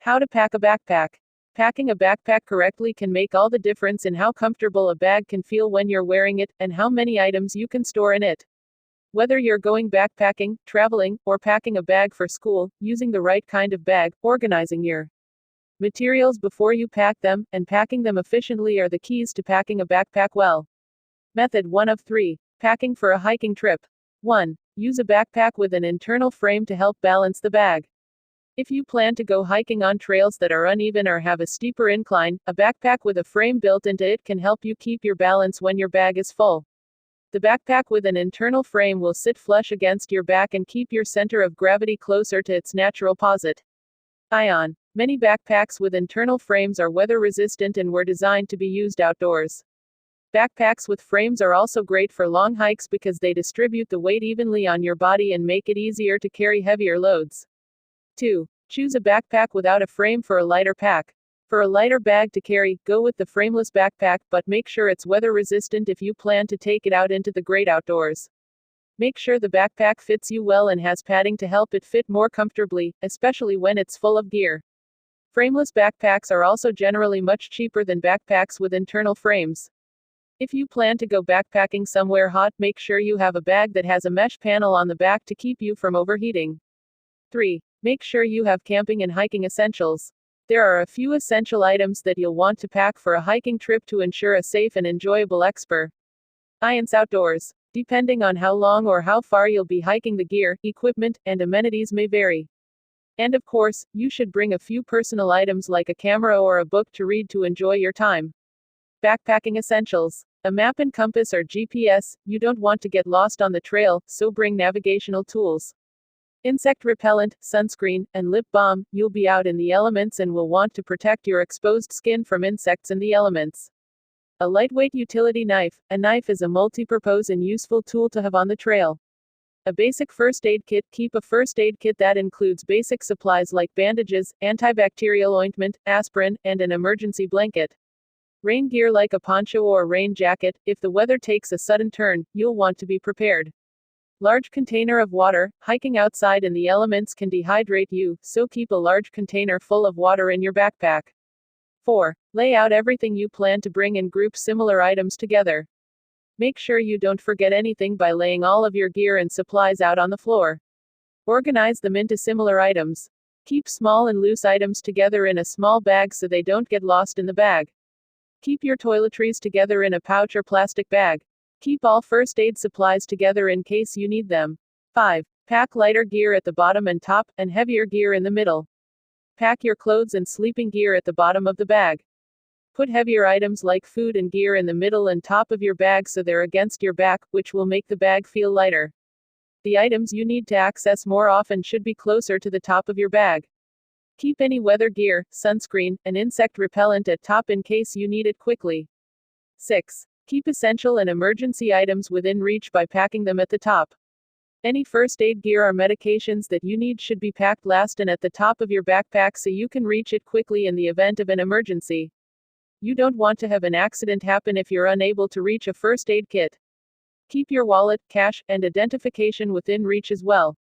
How to pack a backpack. Packing a backpack correctly can make all the difference in how comfortable a bag can feel when you're wearing it, and how many items you can store in it. Whether you're going backpacking, traveling, or packing a bag for school, using the right kind of bag, organizing your materials before you pack them, and packing them efficiently are the keys to packing a backpack well. Method 1 of 3. Packing for a hiking trip. 1. Use a backpack with an internal frame to help balance the bag. If you plan to go hiking on trails that are uneven or have a steeper incline, a backpack with a frame built into it can help you keep your balance when your bag is full. The backpack with an internal frame will sit flush against your back and keep your center of gravity closer to its natural posit. Ion. Many backpacks with internal frames are weather resistant and were designed to be used outdoors. Backpacks with frames are also great for long hikes because they distribute the weight evenly on your body and make it easier to carry heavier loads. 2. Choose a backpack without a frame for a lighter pack. For a lighter bag to carry, go with the frameless backpack, but make sure it's weather resistant if you plan to take it out into the great outdoors. Make sure the backpack fits you well and has padding to help it fit more comfortably, especially when it's full of gear. Frameless backpacks are also generally much cheaper than backpacks with internal frames. If you plan to go backpacking somewhere hot, make sure you have a bag that has a mesh panel on the back to keep you from overheating. 3. Make sure you have camping and hiking essentials. There are a few essential items that you'll want to pack for a hiking trip to ensure a safe and enjoyable experience outdoors. Depending on how long or how far you'll be hiking, the gear, equipment, and amenities may vary. And of course, you should bring a few personal items like a camera or a book to read to enjoy your time. Backpacking essentials. A map and compass or GPS. You don't want to get lost on the trail, so bring navigational tools. Insect repellent, sunscreen, and lip balm. You'll be out in the elements and will want to protect your exposed skin from insects and the elements. A lightweight utility knife. A knife is a multi-purpose and useful tool to have on the trail. A basic first aid kit. Keep a first aid kit that includes basic supplies like bandages, antibacterial ointment, aspirin, and an emergency blanket. Rain gear like a poncho or rain jacket. If the weather takes a sudden turn, you'll want to be prepared. Large container of water. Hiking outside in the elements can dehydrate you, so keep a large container full of water in your backpack. 4. Lay out everything you plan to bring and group similar items together. Make sure you don't forget anything by laying all of your gear and supplies out on the floor. Organize them into similar items. Keep small and loose items together in a small bag so they don't get lost in the bag. Keep your toiletries together in a pouch or plastic bag. Keep all first aid supplies together in case you need them. 5. Pack lighter gear at the bottom and top, and heavier gear in the middle. Pack your clothes and sleeping gear at the bottom of the bag. Put heavier items like food and gear in the middle and top of your bag so they're against your back, which will make the bag feel lighter. The items you need to access more often should be closer to the top of your bag. Keep any weather gear, sunscreen, and insect repellent at top in case you need it quickly. 6. Keep essential and emergency items within reach by packing them at the top. Any first aid gear or medications that you need should be packed last and at the top of your backpack so you can reach it quickly in the event of an emergency. You don't want to have an accident happen if you're unable to reach a first aid kit. Keep your wallet, cash, and identification within reach as well.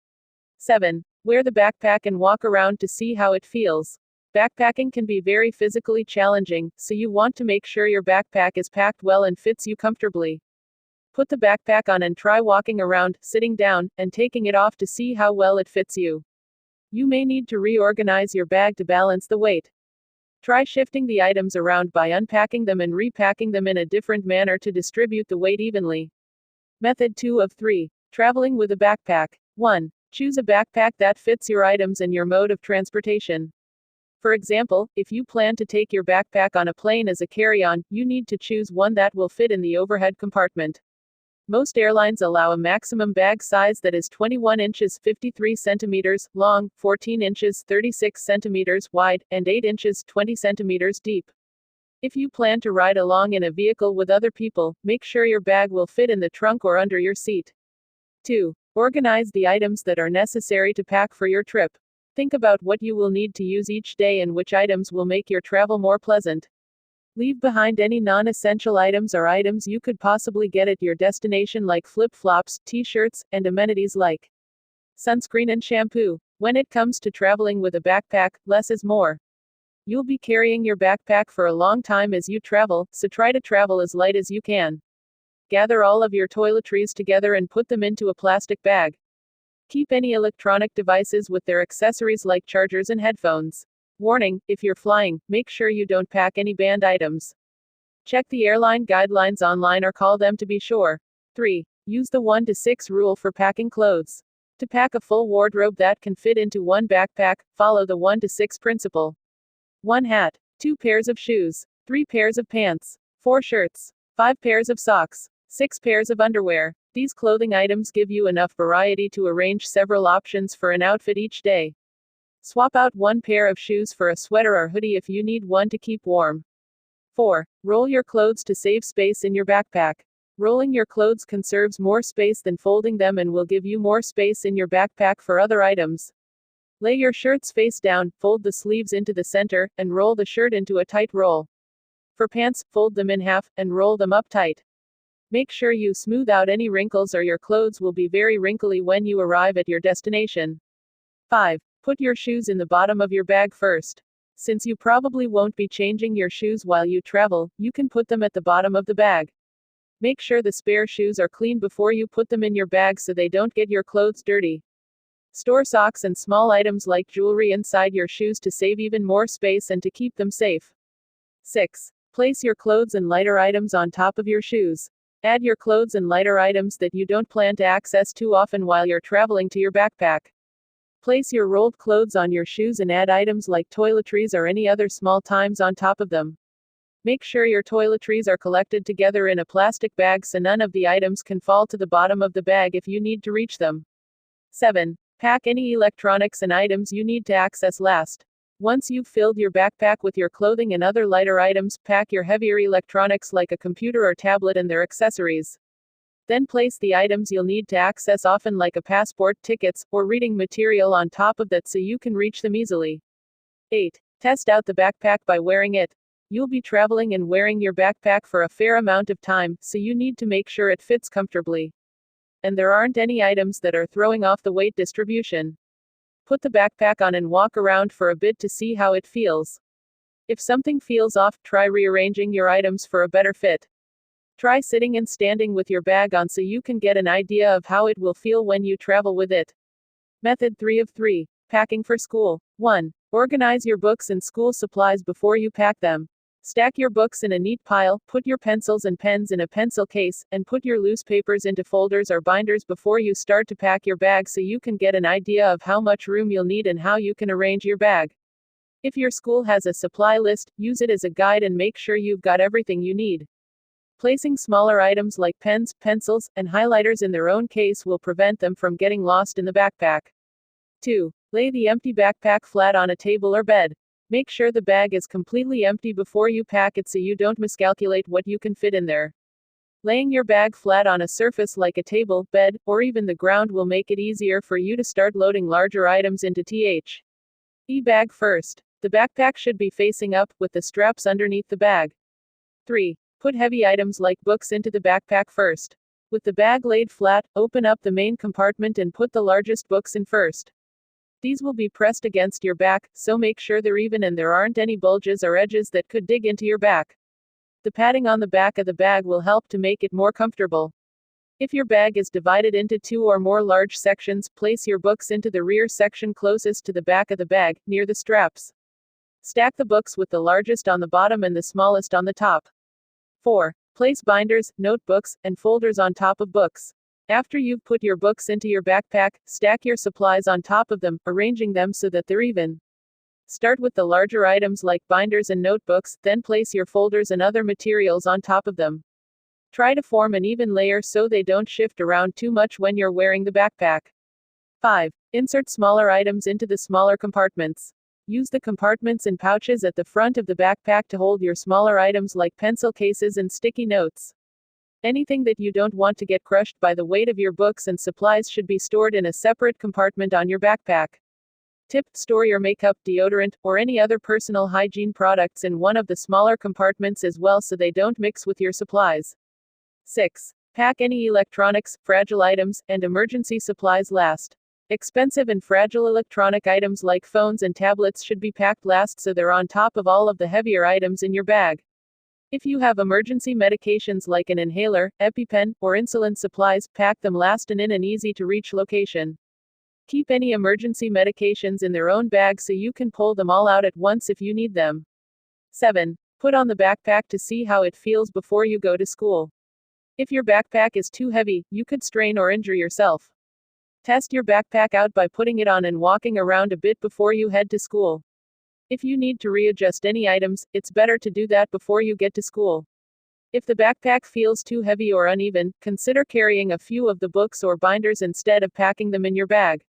7. Wear the backpack and walk around to see how it feels. Backpacking can be very physically challenging, so you want to make sure your backpack is packed well and fits you comfortably. Put the backpack on and try walking around, sitting down, and taking it off to see how well it fits you. You may need to reorganize your bag to balance the weight. Try shifting the items around by unpacking them and repacking them in a different manner to distribute the weight evenly. Method 2 of 3. Traveling with a backpack. 1. Choose a backpack that fits your items and your mode of transportation. For example, if you plan to take your backpack on a plane as a carry-on, you need to choose one that will fit in the overhead compartment. Most airlines allow a maximum bag size that is 21 inches 53 centimeters long, 14 inches 36 centimeters wide, and 8 inches 20 centimeters deep. If you plan to ride along in a vehicle with other people, make sure your bag will fit in the trunk or under your seat. 2. Organize the items that are necessary to pack for your trip. Think about what you will need to use each day and which items will make your travel more pleasant. Leave behind any non-essential items or items you could possibly get at your destination like flip-flops, t-shirts, and amenities like sunscreen and shampoo. When it comes to traveling with a backpack, less is more. You'll be carrying your backpack for a long time as you travel, so try to travel as light as you can. Gather all of your toiletries together and put them into a plastic bag. Keep any electronic devices with their accessories like chargers and headphones. Warning, if you're flying, make sure you don't pack any banned items. Check the airline guidelines online or call them to be sure. 3. Use the 1 to 6 rule for packing clothes. To pack a full wardrobe that can fit into one backpack, follow the 1 to 6 principle. 1 hat, 2 pairs of shoes, 3 pairs of pants, 4 shirts, 5 pairs of socks, 6 pairs of underwear. These clothing items give you enough variety to arrange several options for an outfit each day. Swap out 1 pair of shoes for a sweater or hoodie if you need one to keep warm. 4. Roll your clothes to save space in your backpack. Rolling your clothes conserves more space than folding them and will give you more space in your backpack for other items. Lay your shirts face down, fold the sleeves into the center, and roll the shirt into a tight roll. For pants, fold them in half, and roll them up tight. Make sure you smooth out any wrinkles or your clothes will be very wrinkly when you arrive at your destination. 5. Put your shoes in the bottom of your bag first. Since you probably won't be changing your shoes while you travel, you can put them at the bottom of the bag. Make sure the spare shoes are clean before you put them in your bag so they don't get your clothes dirty. Store socks and small items like jewelry inside your shoes to save even more space and to keep them safe. 6. Place your clothes and lighter items on top of your shoes. Add your clothes and lighter items that you don't plan to access too often while you're traveling to your backpack. Place your rolled clothes on your shoes and add items like toiletries or any other small items on top of them. Make sure your toiletries are collected together in a plastic bag so none of the items can fall to the bottom of the bag if you need to reach them. 7. Pack any electronics and items you need to access last. Once you've filled your backpack with your clothing and other lighter items, pack your heavier electronics like a computer or tablet and their accessories. Then place the items you'll need to access often like a passport, tickets, or reading material on top of that so you can reach them easily. 8. Test out the backpack by wearing it. You'll be traveling and wearing your backpack for a fair amount of time, so you need to make sure it fits comfortably. And there aren't any items that are throwing off the weight distribution. Put the backpack on and walk around for a bit to see how it feels. If something feels off, try rearranging your items for a better fit. Try sitting and standing with your bag on so you can get an idea of how it will feel when you travel with it. Method 3 of 3. Packing for school. 1. Organize your books and school supplies before you pack them. Stack your books in a neat pile, put your pencils and pens in a pencil case, and put your loose papers into folders or binders before you start to pack your bag so you can get an idea of how much room you'll need and how you can arrange your bag. If your school has a supply list, use it as a guide and make sure you've got everything you need. Placing smaller items like pens, pencils, and highlighters in their own case will prevent them from getting lost in the backpack. 2. Lay the empty backpack flat on a table or bed. Make sure the bag is completely empty before you pack it so you don't miscalculate what you can fit in there. Laying your bag flat on a surface like a table, bed, or even the ground will make it easier for you to start loading larger items into bag first. The backpack should be facing up, with the straps underneath the bag. 3. Put heavy items like books into the backpack first. With the bag laid flat, open up the main compartment and put the largest books in first. These will be pressed against your back, so make sure they're even and there aren't any bulges or edges that could dig into your back. The padding on the back of the bag will help to make it more comfortable. If your bag is divided into 2 or more large sections, place your books into the rear section closest to the back of the bag, near the straps. Stack the books with the largest on the bottom and the smallest on the top. 4. Place binders, notebooks, and folders on top of books. After you've put your books into your backpack, stack your supplies on top of them, arranging them so that they're even. Start with the larger items like binders and notebooks, then place your folders and other materials on top of them. Try to form an even layer so they don't shift around too much when you're wearing the backpack. 5. Insert smaller items into the smaller compartments. Use the compartments and pouches at the front of the backpack to hold your smaller items like pencil cases and sticky notes. Anything that you don't want to get crushed by the weight of your books and supplies should be stored in a separate compartment on your backpack. Tip: store your makeup, deodorant, or any other personal hygiene products in one of the smaller compartments as well so they don't mix with your supplies. 6. Pack any electronics, fragile items, and emergency supplies last. Expensive and fragile electronic items like phones and tablets should be packed last so they're on top of all of the heavier items in your bag. If you have emergency medications like an inhaler, EpiPen, or insulin supplies, pack them last and in an easy to reach location. Keep any emergency medications in their own bag so you can pull them all out at once if you need them. 7. Put on the backpack to see how it feels before you go to school. If your backpack is too heavy, you could strain or injure yourself. Test your backpack out by putting it on and walking around a bit before you head to school. If you need to readjust any items, it's better to do that before you get to school. If the backpack feels too heavy or uneven, consider carrying a few of the books or binders instead of packing them in your bag.